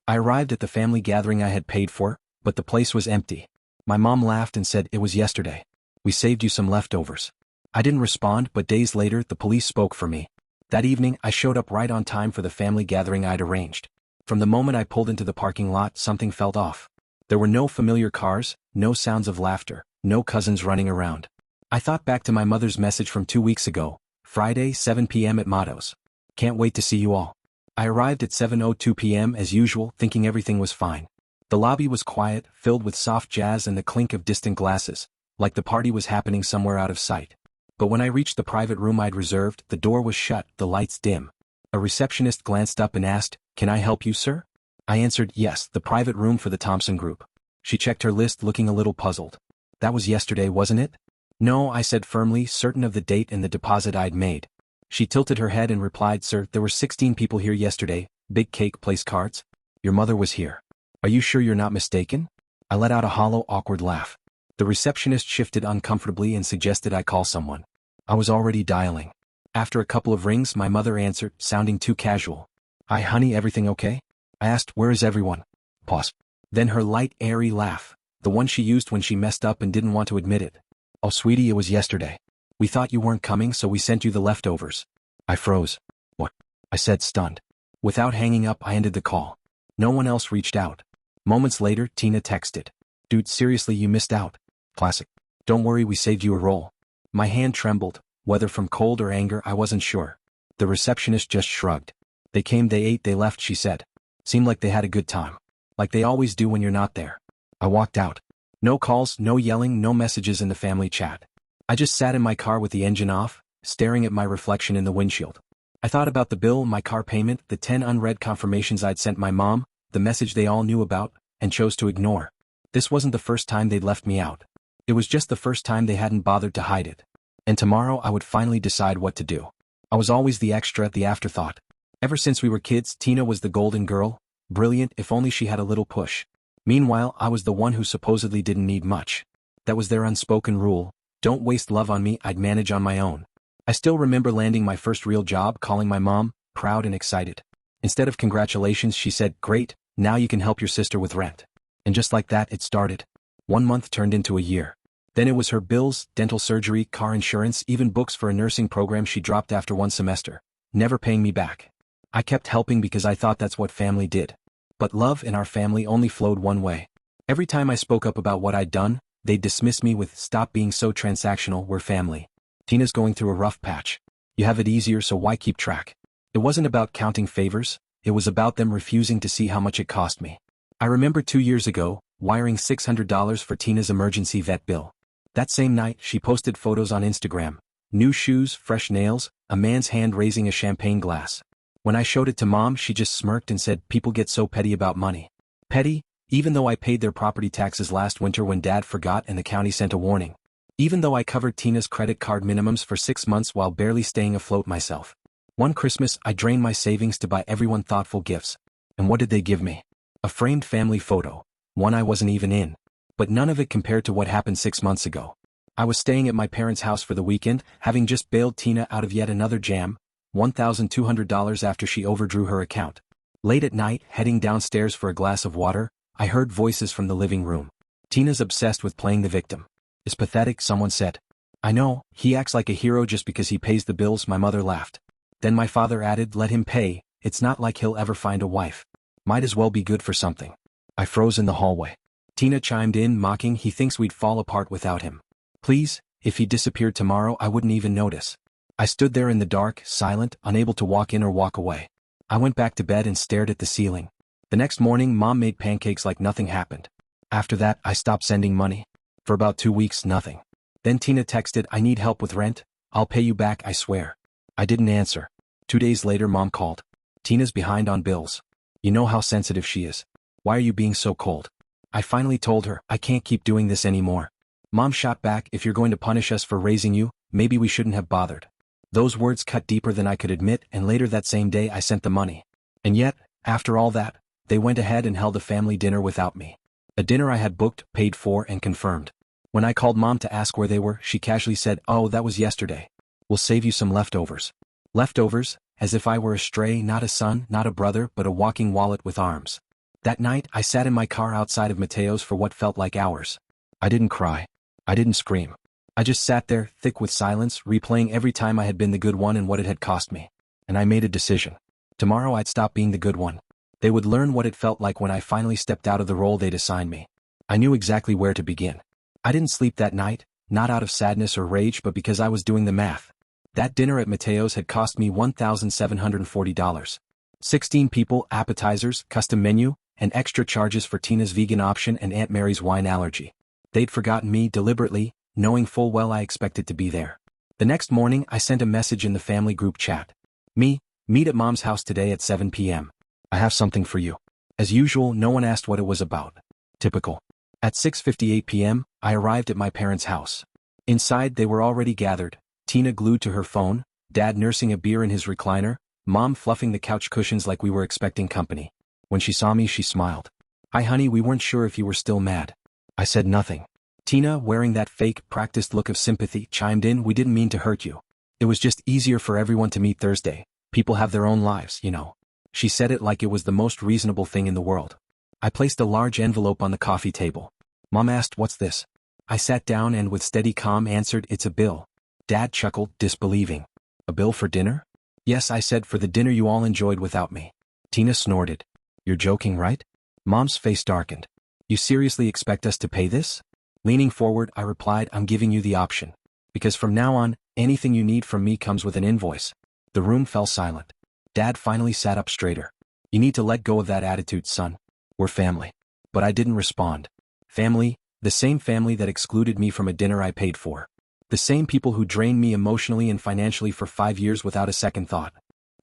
I arrived at the family gathering I had paid for, but the place was empty. My mom laughed and said it was yesterday. We saved you some leftovers. I didn't respond, but days later the police spoke for me. That evening I showed up right on time for the family gathering I'd arranged. From the moment I pulled into the parking lot, something felt off. There were no familiar cars, no sounds of laughter, no cousins running around. I thought back to my mother's message from 2 weeks ago, Friday, 7 p.m. at Motto's. Can't wait to see you all. I arrived at 7:02 p.m. as usual, thinking everything was fine. The lobby was quiet, filled with soft jazz and the clink of distant glasses, like the party was happening somewhere out of sight. But when I reached the private room I'd reserved, the door was shut, the lights dim. A receptionist glanced up and asked, "Can I help you, sir?" I answered, "Yes, the private room for the Thompson Group." She checked her list, looking a little puzzled. "That was yesterday, wasn't it?" "No," I said firmly, certain of the date and the deposit I'd made. She tilted her head and replied, "Sir, there were 16 people here yesterday, big cake, place cards. Your mother was here. Are you sure you're not mistaken?" I let out a hollow, awkward laugh. The receptionist shifted uncomfortably and suggested I call someone. I was already dialing. After a couple of rings, my mother answered, sounding too casual. "Hi, honey, everything okay?" I asked, "Where is everyone?" Pause. Then her light, airy laugh, the one she used when she messed up and didn't want to admit it. "Oh, sweetie, it was yesterday. We thought you weren't coming, so we sent you the leftovers." I froze. "What?" I said, stunned. Without hanging up, I ended the call. No one else reached out. Moments later, Tina texted, "Dude, seriously, you missed out. Classic. Don't worry, we saved you a roll." My hand trembled, whether from cold or anger, I wasn't sure. The receptionist just shrugged. "They came, they ate, they left," she said. "Seemed like they had a good time. Like they always do when you're not there." I walked out. No calls, no yelling, no messages in the family chat. I just sat in my car with the engine off, staring at my reflection in the windshield. I thought about the bill, my car payment, the 10 unread confirmations I'd sent my mom, the message they all knew about, and chose to ignore. This wasn't the first time they'd left me out. It was just the first time they hadn't bothered to hide it. And tomorrow I would finally decide what to do. I was always the extra, the afterthought. Ever since we were kids, Tina was the golden girl, brilliant if only she had a little push. Meanwhile, I was the one who supposedly didn't need much. That was their unspoken rule. Don't waste love on me, I'd manage on my own. I still remember landing my first real job, calling my mom, proud and excited. Instead of congratulations, she said, "Great, now you can help your sister with rent." And just like that, it started. 1 month turned into a year. Then it was her bills, dental surgery, car insurance, even books for a nursing program she dropped after 1 semester, never paying me back. I kept helping because I thought that's what family did. But love in our family only flowed one way. Every time I spoke up about what I'd done, they'd dismiss me with, "Stop being so transactional, we're family. Tina's going through a rough patch. You have it easier, so why keep track?" It wasn't about counting favors, it was about them refusing to see how much it cost me. I remember 2 years ago, wiring $600 for Tina's emergency vet bill. That same night, she posted photos on Instagram. New shoes, fresh nails, a man's hand raising a champagne glass. When I showed it to Mom, she just smirked and said, "People get so petty about money." Petty? Even though I paid their property taxes last winter when Dad forgot and the county sent a warning. Even though I covered Tina's credit card minimums for 6 months while barely staying afloat myself. One Christmas, I drained my savings to buy everyone thoughtful gifts. And what did they give me? A framed family photo. One I wasn't even in. But none of it compared to what happened 6 months ago. I was staying at my parents' house for the weekend, having just bailed Tina out of yet another jam, $1,200 after she overdrew her account. Late at night, heading downstairs for a glass of water, I heard voices from the living room. "Tina's obsessed with playing the victim. It's pathetic," someone said. "I know, he acts like a hero just because he pays the bills," my mother laughed. Then my father added, "Let him pay, it's not like he'll ever find a wife. Might as well be good for something." I froze in the hallway. Tina chimed in, mocking, "He thinks we'd fall apart without him. Please, if he disappeared tomorrow, I wouldn't even notice." I stood there in the dark, silent, unable to walk in or walk away. I went back to bed and stared at the ceiling. The next morning, Mom made pancakes like nothing happened. After that, I stopped sending money. For about 2 weeks, nothing. Then Tina texted, "I need help with rent. I'll pay you back, I swear." I didn't answer. 2 days later, Mom called. "Tina's behind on bills. You know how sensitive she is. Why are you being so cold?" I finally told her, "I can't keep doing this anymore." Mom shot back, "If you're going to punish us for raising you, maybe we shouldn't have bothered." Those words cut deeper than I could admit, and later that same day I sent the money. And yet, after all that, they went ahead and held a family dinner without me. A dinner I had booked, paid for, and confirmed. When I called Mom to ask where they were, she casually said, "Oh, that was yesterday. We'll save you some leftovers." Leftovers, as if I were a stray, not a son, not a brother, but a walking wallet with arms. That night, I sat in my car outside of Mateo's for what felt like hours. I didn't cry. I didn't scream. I just sat there, thick with silence, replaying every time I had been the good one and what it had cost me. And I made a decision. Tomorrow I'd stop being the good one. They would learn what it felt like when I finally stepped out of the role they'd assigned me. I knew exactly where to begin. I didn't sleep that night, not out of sadness or rage but because I was doing the math. That dinner at Mateo's had cost me $1,740. 16 people, appetizers, custom menu, and extra charges for Tina's vegan option and Aunt Mary's wine allergy. They'd forgotten me deliberately, knowing full well I expected to be there. The next morning I sent a message in the family group chat. Meet at Mom's house today at 7 p.m. I have something for you. As usual, no one asked what it was about. Typical. At 6:58 p.m., I arrived at my parents' house. Inside they were already gathered, Tina glued to her phone, Dad nursing a beer in his recliner, Mom fluffing the couch cushions like we were expecting company. When she saw me she smiled. "Hi honey, we weren't sure if you were still mad." I said nothing. Tina, wearing that fake, practiced look of sympathy, chimed in, "We didn't mean to hurt you. It was just easier for everyone to meet Thursday. People have their own lives, you know." She said it like it was the most reasonable thing in the world. I placed a large envelope on the coffee table. Mom asked, "What's this?" I sat down and with steady calm answered, "It's a bill." Dad chuckled, disbelieving. "A bill for dinner?" "Yes," I said, "for the dinner you all enjoyed without me." Tina snorted. "You're joking, right?" Mom's face darkened. "You seriously expect us to pay this?" Leaning forward, I replied, "I'm giving you the option. Because from now on, anything you need from me comes with an invoice." The room fell silent. Dad finally sat up straighter. "You need to let go of that attitude, son. We're family." But I didn't respond. Family, the same family that excluded me from a dinner I paid for. The same people who drained me emotionally and financially for 5 years without a second thought.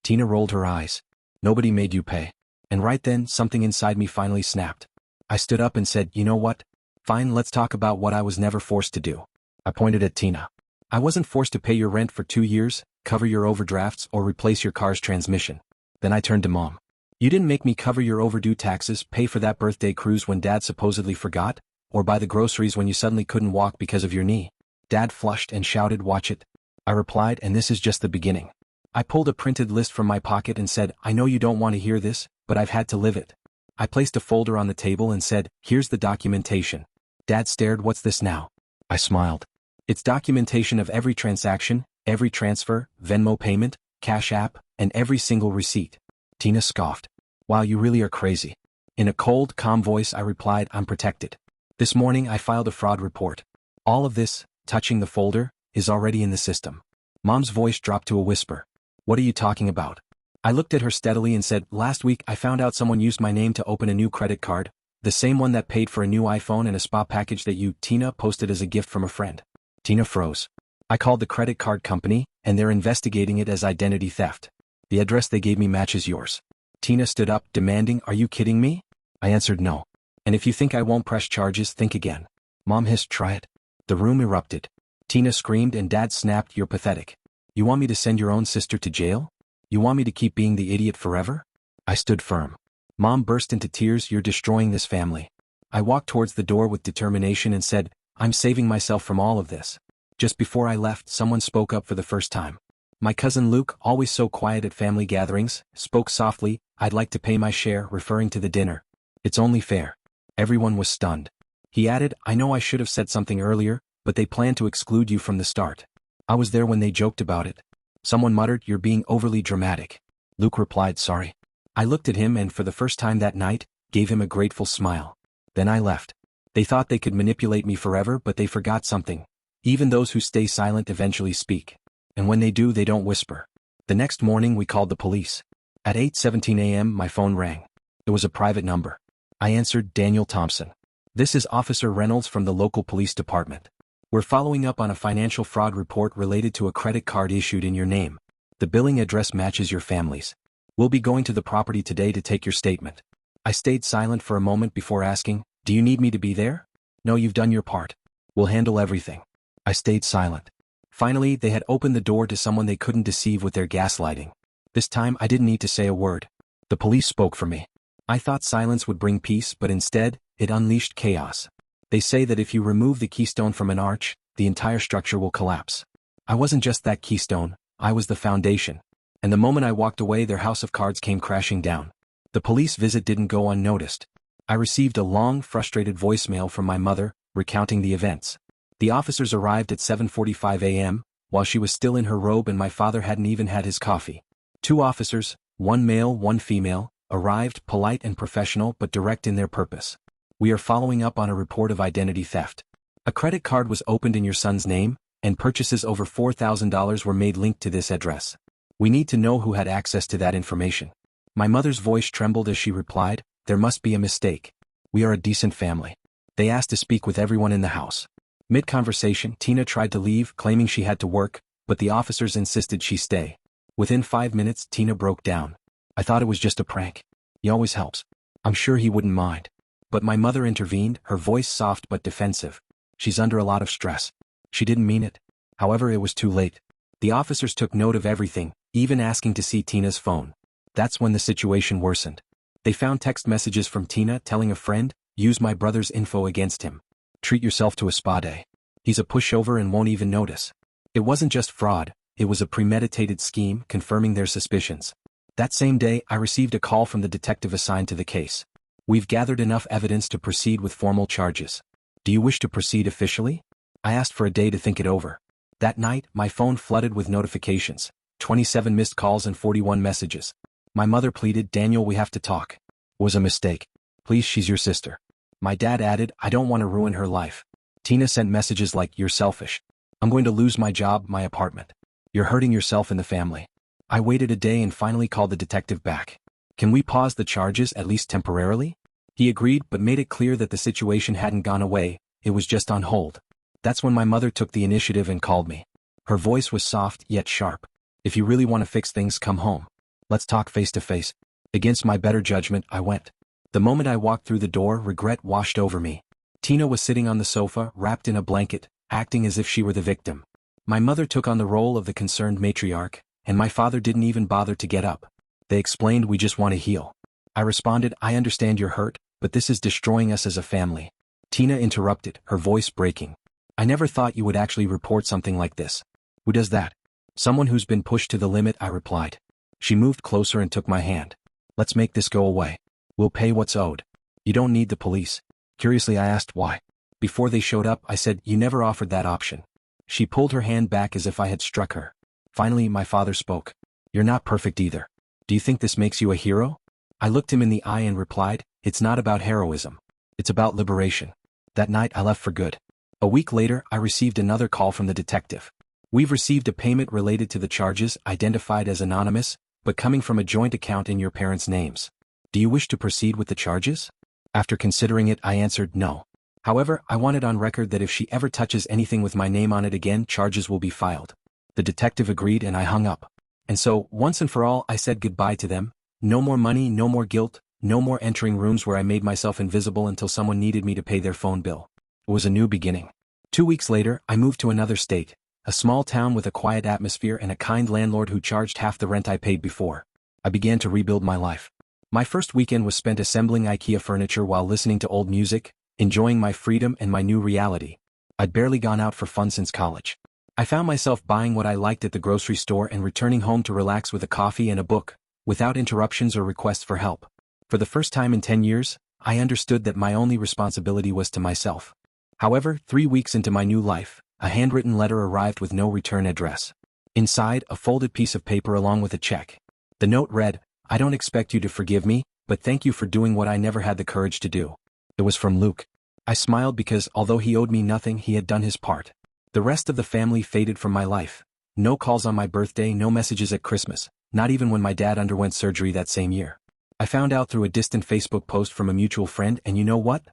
Tina rolled her eyes. "Nobody made you pay." And right then, something inside me finally snapped. I stood up and said, "You know what? Fine, let's talk about what I was never forced to do." I pointed at Tina. "I wasn't forced to pay your rent for 2 years, cover your overdrafts, or replace your car's transmission." Then I turned to Mom. "You didn't make me cover your overdue taxes, pay for that birthday cruise when Dad supposedly forgot, or buy the groceries when you suddenly couldn't walk because of your knee." Dad flushed and shouted, "Watch it." I replied, "And this is just the beginning." I pulled a printed list from my pocket and said, "I know you don't want to hear this, but I've had to live it." I placed a folder on the table and said, "Here's the documentation." Dad stared, "What's this now?" I smiled. "It's documentation of every transaction, every transfer, Venmo payment, Cash App, and every single receipt." Tina scoffed. "Wow, you really are crazy." In a cold, calm voice I replied, "I'm protected. This morning I filed a fraud report. All of this," touching the folder, "is already in the system." Mom's voice dropped to a whisper. "What are you talking about?" I looked at her steadily and said, "Last week I found out someone used my name to open a new credit card, the same one that paid for a new iPhone and a spa package that you, Tina, posted as a gift from a friend." Tina froze. "I called the credit card company, and they're investigating it as identity theft. The address they gave me matches yours." Tina stood up, demanding, "Are you kidding me?" I answered, "No. And if you think I won't press charges, think again." Mom hissed, "Try it." The room erupted. Tina screamed and Dad snapped, "You're pathetic. You want me to send your own sister to jail? You want me to keep being the idiot forever?" I stood firm. Mom burst into tears, "You're destroying this family." I walked towards the door with determination and said, "I'm saving myself from all of this." Just before I left, someone spoke up for the first time. My cousin Luke, always so quiet at family gatherings, spoke softly, "I'd like to pay my share," referring to the dinner. "It's only fair." Everyone was stunned. He added, "I know I should have said something earlier, but they plan to exclude you from the start." I was there when they joked about it. Someone muttered, "You're being overly dramatic." Luke replied, "Sorry." I looked at him and for the first time that night, gave him a grateful smile. Then I left. They thought they could manipulate me forever, but they forgot something. Even those who stay silent eventually speak. And when they do, they don't whisper. The next morning we called the police. At 8:17 a.m. my phone rang. It was a private number. I answered, "Daniel Thompson. This is Officer Reynolds from the local police department. We're following up on a financial fraud report related to a credit card issued in your name. The billing address matches your family's. We'll be going to the property today to take your statement." I stayed silent for a moment before asking, "Do you need me to be there?" "No, you've done your part. We'll handle everything." I stayed silent. Finally, they had opened the door to someone they couldn't deceive with their gaslighting. This time I didn't need to say a word. The police spoke for me. I thought silence would bring peace, but instead, it unleashed chaos. They say that if you remove the keystone from an arch, the entire structure will collapse. I wasn't just that keystone, I was the foundation. And the moment I walked away, their house of cards came crashing down. The police visit didn't go unnoticed. I received a long, frustrated voicemail from my mother, recounting the events. The officers arrived at 7:45 a.m., while she was still in her robe and my father hadn't even had his coffee. 2 officers, one male, one female, arrived, polite and professional but direct in their purpose. We are following up on a report of identity theft. A credit card was opened in your son's name, and purchases over $4,000 were made linked to this address. We need to know who had access to that information. My mother's voice trembled as she replied, "There must be a mistake. We are a decent family." They asked to speak with everyone in the house. Mid-conversation, Tina tried to leave, claiming she had to work, but the officers insisted she stay. Within 5 minutes, Tina broke down. "I thought it was just a prank. He always helps. I'm sure he wouldn't mind." But my mother intervened, her voice soft but defensive. "She's under a lot of stress. She didn't mean it." However, it was too late. The officers took note of everything, even asking to see Tina's phone. That's when the situation worsened. They found text messages from Tina telling a friend, "Use my brother's info against him. Treat yourself to a spa day. He's a pushover and won't even notice." It wasn't just fraud, it was a premeditated scheme confirming their suspicions. That same day, I received a call from the detective assigned to the case. "We've gathered enough evidence to proceed with formal charges. Do you wish to proceed officially?" I asked for a day to think it over. That night, my phone flooded with notifications, 27 missed calls and 41 messages. My mother pleaded, "Daniel, we have to talk. It was a mistake. Please, she's your sister." My dad added, "I don't want to ruin her life." Tina sent messages like, "You're selfish. I'm going to lose my job, my apartment. You're hurting yourself and the family." I waited a day and finally called the detective back. "Can we pause the charges at least temporarily?" He agreed but made it clear that the situation hadn't gone away, it was just on hold. That's when my mother took the initiative and called me. Her voice was soft yet sharp. "If you really want to fix things, come home. Let's talk face to face." Against my better judgment, I went. The moment I walked through the door, regret washed over me. Tina was sitting on the sofa, wrapped in a blanket, acting as if she were the victim. My mother took on the role of the concerned matriarch, and my father didn't even bother to get up. They explained, "We just want to heal." I responded, "I understand you're hurt, but this is destroying us as a family." Tina interrupted, her voice breaking. "I never thought you would actually report something like this." "Who does that?" "Someone who's been pushed to the limit," I replied. She moved closer and took my hand. "Let's make this go away. We'll pay what's owed. You don't need the police." Curiously, I asked why. "Before they showed up," I said, "you never offered that option." She pulled her hand back as if I had struck her. Finally, my father spoke. "You're not perfect either. Do you think this makes you a hero?" I looked him in the eye and replied, "It's not about heroism. It's about liberation." That night, I left for good. A week later, I received another call from the detective. "We've received a payment related to the charges, identified as anonymous, but coming from a joint account in your parents' names. Do you wish to proceed with the charges?" After considering it, I answered no. However, I want it on record that if she ever touches anything with my name on it again, charges will be filed. The detective agreed and I hung up. And so, once and for all, I said goodbye to them. No more money, no more guilt, no more entering rooms where I made myself invisible until someone needed me to pay their phone bill. It was a new beginning. 2 weeks later, I moved to another state, a small town with a quiet atmosphere and a kind landlord who charged half the rent I paid before. I began to rebuild my life. My first weekend was spent assembling IKEA furniture while listening to old music, enjoying my freedom and my new reality. I'd barely gone out for fun since college. I found myself buying what I liked at the grocery store and returning home to relax with a coffee and a book, without interruptions or requests for help. For the first time in 10 years, I understood that my only responsibility was to myself. However, 3 weeks into my new life, a handwritten letter arrived with no return address. Inside, a folded piece of paper along with a check. The note read, "I don't expect you to forgive me, but thank you for doing what I never had the courage to do." It was from Luke. I smiled because, although he owed me nothing, he had done his part. The rest of the family faded from my life. No calls on my birthday, no messages at Christmas, not even when my dad underwent surgery that same year. I found out through a distant Facebook post from a mutual friend, and you know what?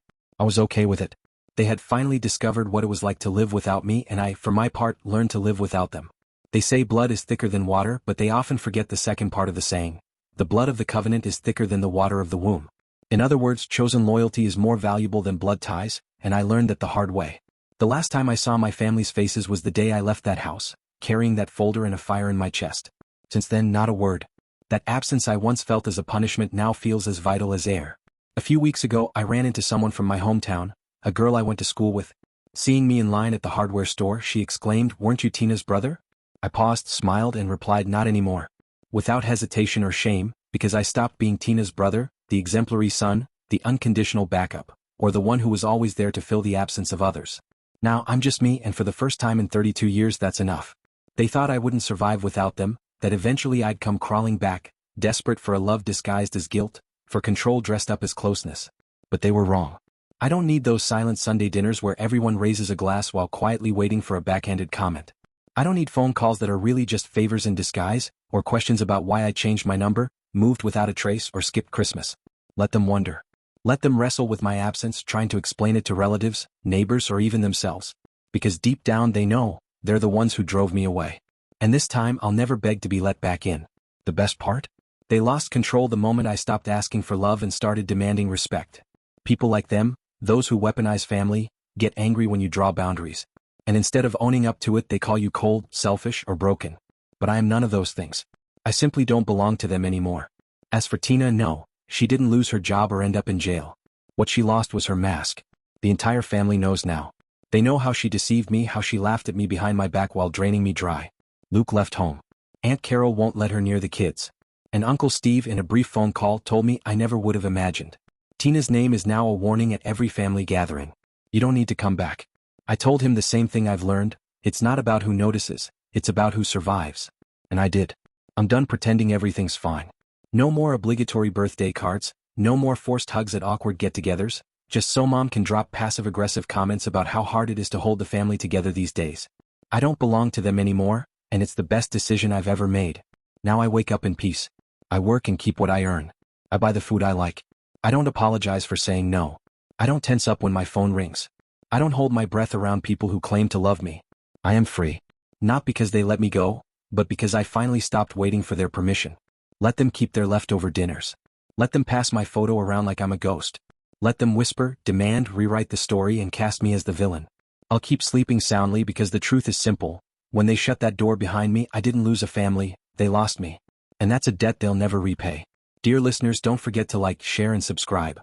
I was okay with it. They had finally discovered what it was like to live without me, and I, for my part, learned to live without them. They say blood is thicker than water, but they often forget the second part of the saying. The blood of the covenant is thicker than the water of the womb. In other words, chosen loyalty is more valuable than blood ties, and I learned that the hard way. The last time I saw my family's faces was the day I left that house, carrying that folder and a fire in my chest. Since then, not a word. That absence I once felt as a punishment now feels as vital as air. A few weeks ago, I ran into someone from my hometown, a girl I went to school with. Seeing me in line at the hardware store, she exclaimed, "Weren't you Tina's brother?" I paused, smiled, and replied, "Not anymore." Without hesitation or shame, because I stopped being Tina's brother, the exemplary son, the unconditional backup, or the one who was always there to fill the absence of others. Now I'm just me, and for the first time in 32 years that's enough. They thought I wouldn't survive without them, that eventually I'd come crawling back, desperate for a love disguised as guilt, for control dressed up as closeness. But they were wrong. I don't need those silent Sunday dinners where everyone raises a glass while quietly waiting for a backhanded comment. I don't need phone calls that are really just favors in disguise, or questions about why I changed my number, moved without a trace, or skipped Christmas. Let them wonder. Let them wrestle with my absence, trying to explain it to relatives, neighbors, or even themselves. Because deep down they know, they're the ones who drove me away. And this time I'll never beg to be let back in. The best part? They lost control the moment I stopped asking for love and started demanding respect. People like them, those who weaponize family, get angry when you draw boundaries. And instead of owning up to it, they call you cold, selfish, or broken. But I am none of those things. I simply don't belong to them anymore. As for Tina, no, she didn't lose her job or end up in jail. What she lost was her mask. The entire family knows now. They know how she deceived me, how she laughed at me behind my back while draining me dry. Luke left home. Aunt Carol won't let her near the kids. And Uncle Steve, in a brief phone call, told me I never would have imagined. Tina's name is now a warning at every family gathering. You don't need to come back. I told him the same thing I've learned. It's not about who notices, it's about who survives. And I did. I'm done pretending everything's fine. No more obligatory birthday cards, no more forced hugs at awkward get-togethers, just so mom can drop passive-aggressive comments about how hard it is to hold the family together these days. I don't belong to them anymore, and it's the best decision I've ever made. Now I wake up in peace. I work and keep what I earn. I buy the food I like. I don't apologize for saying no. I don't tense up when my phone rings. I don't hold my breath around people who claim to love me. I am free. Not because they let me go, but because I finally stopped waiting for their permission. Let them keep their leftover dinners. Let them pass my photo around like I'm a ghost. Let them whisper, demand, rewrite the story, and cast me as the villain. I'll keep sleeping soundly because the truth is simple. When they shut that door behind me, I didn't lose a family, they lost me. And that's a debt they'll never repay. Dear listeners, don't forget to like, share, and subscribe.